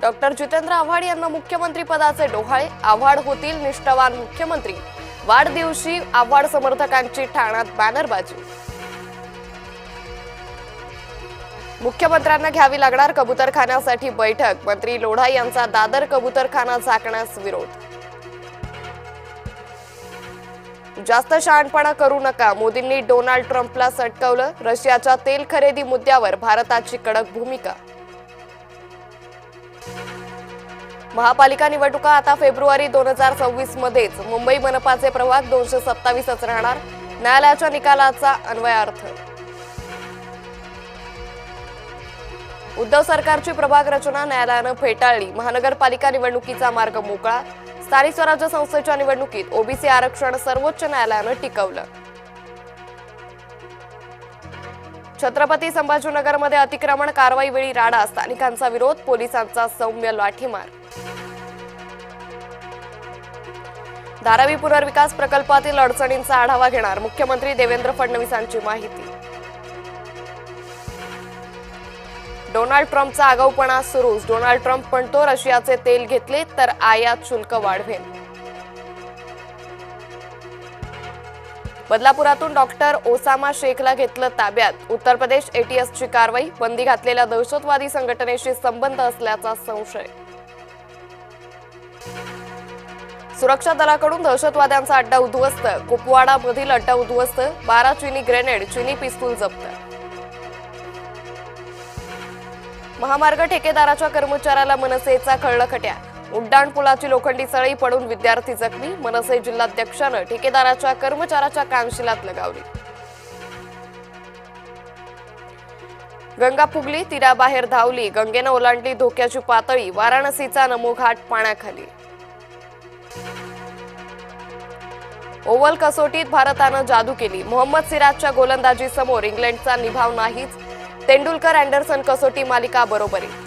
Doctor Jitendra Awhad यांना मुख्यमंत्री पदाचे डोहाळे, आव्हाड होतील निष्ठावान मुख्यमंत्री। वाढदिवशी आव्हाड समर्थकांची ठाण्यात बॅनरबाजी। मुख्यमंत्र्यांना घ्यावी लागणार कबूतरखान्यासाठी बैठक, मंत्री लोढा यांचा दादर कबूतरखाना झाकण्यास विरोध। जास्त शहाणपणा करू नका, मोदींनी डोनाल्ड ट्रम्पला सटकवलं, रशियाच्या तेल खरेदी मुद्द्यावर भारताची कडक भूमिका। महापालिका निवडणुका आता फेब्रुवारी 2026 मध्येच, मुंबई मनपाचे प्रभाग 227च राहणार, न्यायालयाच्या निकालाचा अन्वयार्थ। उद्धव सरकारची प्रभाग रचना न्यायालयानं फेटाळली, महानगरपालिका निवडणुकीचा मार्ग मोकळा, स्थानिक स्वराज्य संस्थेच्या निवडणुकीत ओबीसी आरक्षण सर्वोच्च न्यायालयानं टिकवलं। छत्रपती संभाजीनगरमध्ये अतिक्रमण कारवाई वेळी राडा, स्थानिकांचा विरोध, पोलिसांचा सौम्य लाठीमार। धारावी पुनर्विकास प्रकल्पातील अडचणींचा आढावा घेणार, मुख्यमंत्री देवेंद्र फडणवीसांची माहिती। डोनाल्ड ट्रम्पचा आगाऊपणा सुरूच, डोनाल्ड ट्रम्प म्हणतो रशियाचे तेल घेतले तर आयात शुल्क वाढवेल। बदलापुरातून डॉक्टर ओसामा शेखला घेतलं ताब्यात, उत्तर प्रदेश एटीएसची कारवाई, बंदी घातलेल्या दहशतवादी संघटनेशी संबंध असल्याचा संशय। सुरक्षा दलाकडून दहशतवाद्यांचा अड्डा उद्ध्वस्त, कुपवाडामधील अड्डा उद्ध्वस्त, 12 चीनी ग्रेनेड, चीनी पिस्तूल जप्त। महामार्ग ठेकेदाराच्या कर्मचाऱ्याला मनसेचा खळखट्या, उड्डाणपुलाची लोखंडी सळई पडून विद्यार्थी जखमी, मनसे जिल्हाध्यक्षानं ठेकेदाराच्या कर्मचाऱ्याच्या कानशिलात लगावली। गंगा फुगली, तीराबाहेर धावली, गंगेनं ओलांडली धोक्याची पातळी, वाराणसीचा नमो घाट पाण्याखाली। ओव्हल कसोटीत भारतानं जादू केली, मोहम्मद सिराजच्या गोलंदाजीसमोर इंग्लंडचा निभाव नाहीच, तेंडुलकर अँडरसन कसोटी मालिका बरोबरीत।